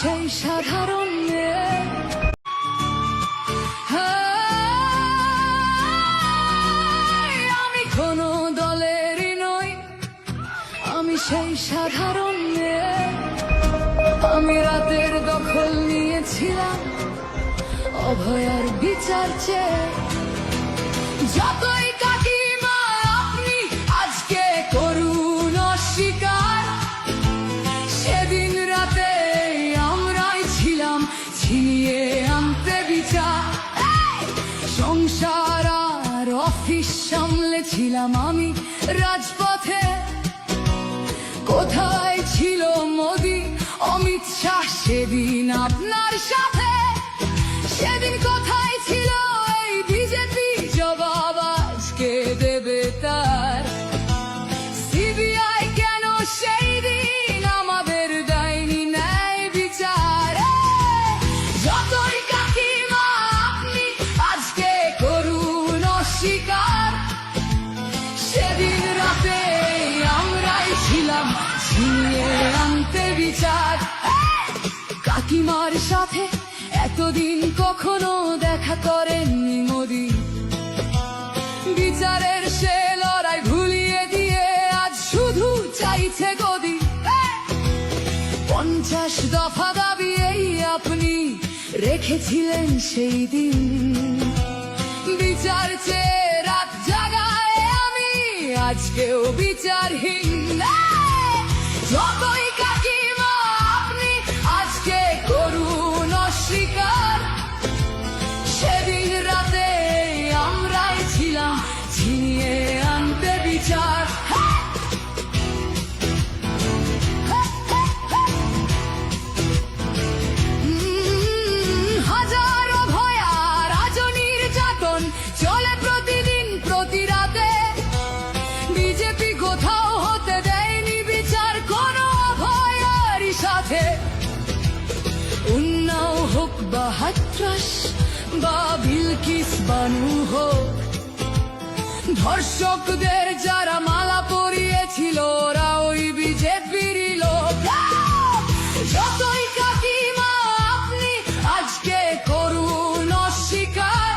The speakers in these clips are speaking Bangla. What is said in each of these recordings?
সেই সাধারণ মেয়ে, আমি কোনো দলেরই নই, আমি সেই সাধারণ মেয়ে। আমি রাতের দখল নিয়েছিলাম অভয়ার বিচার চেয়ে। যতই কাকিমা আপনি আজকে করুন অস্বীকার, সেদিন রাতে আমরাই ছিলাম ছিনিয়ে আনতে বিচার। সংসার আর অফিস সামলেছিলাম আমি রাজপথে। কোথায় ছিল মোদি অমিত শাহ সেদিন আপনার সাথে? সেদিন কোথায় ছিল এই বিজেপি? জবাব আজকে দেবে তার। সিবিআই কেন সেই দিন আমাদের দেয়নি ন্যায় বিচার? যতই কাকিমা আপনি আজকে করুন অস্বীকার, সেদিন রাতে আমরাই ছিলাম ছিনিয়ে আনতে বিচার। কাকিমার সাথে এতদিন কখনো দেখা করেননি মোদি, বিচারের সে লড়াই ভুলিয়ে দিয়ে আজ শুধু চাইছে গদি। 50 দফা দাবি এই আপনি রেখেছিলেন সেই দিন, বিচার চেয়ে রাত জাগায় আমি আজকেও বিচারহীন। যতই কাকিমা আপনি আজকে করুন অস্বীকার, সেদিন রাতে আমরাই ছিলাম ছিনিয়ে আনতে বিচার। হাজারো ভয়া রাজনীর যাতন চলে প্রতিদিন প্রতি রাতে। বিজেপি কোথাও হতে দেয়নি বিচার কোনো অভয়ারই সাথে। উন্নাও হোক বা হাতরাস বা বিলকিস বানু হোক, ধর্ষকদের যারা মালা পরিয়েছিল ওরা ওই বিজেপিরই লোক। যতই কাকিমা আপনি আজকে করুন অস্বীকার,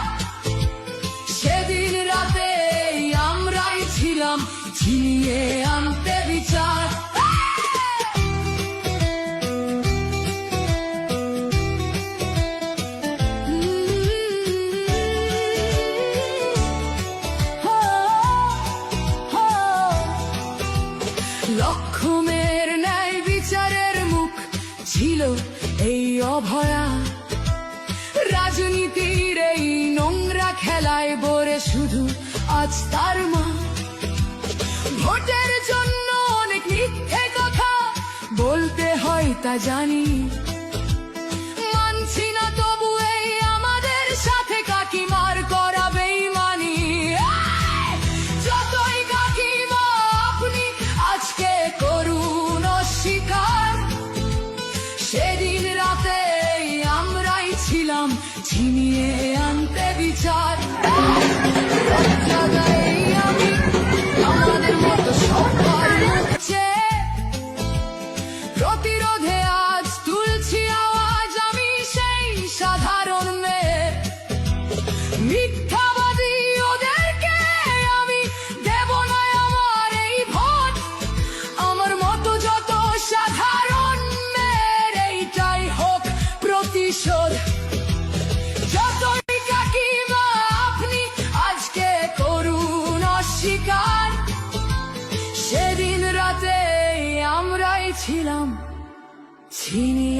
সেদিন রাতে আমরাই ছিলাম ছিনিয়ে আনতে বিচার। লক্ষ্যমের ন্যায় বিচারের মুখ ছিল এই অভয়া। রাজনীতির এই নোংরা খেলায় বরে শুধু আজ তার মা। ভোটের জন্য অনেক মিথ্যে কথা বলতে হয় তা জানি, মানছি না তবু এই আমাদের সাথে কাকিমার করা বেইমানি। যতই কাকিমা আপনি আজকে করুন অস্বীকার, সেদিন রাতে আমরাই ছিলাম ছিনিয়ে আনতে বিচার। আমি আমাদের মতো সবার প্রতিরোধে আজ তুলছি আওয়াজ, আমি সেই সাধারণ মেয়ে। মিথ্যাবাদী ওদেরকে আমি দেব না আমার এই ভোট। আমার মতো যত সাধারণ মেয়ের এইটাই হোক প্রতিশোধ। যতই কাকিমা আপনি আজকে করুন অস্বীকার, সেদিন রাতে আমরাই ছিলাম ছিনিয়ে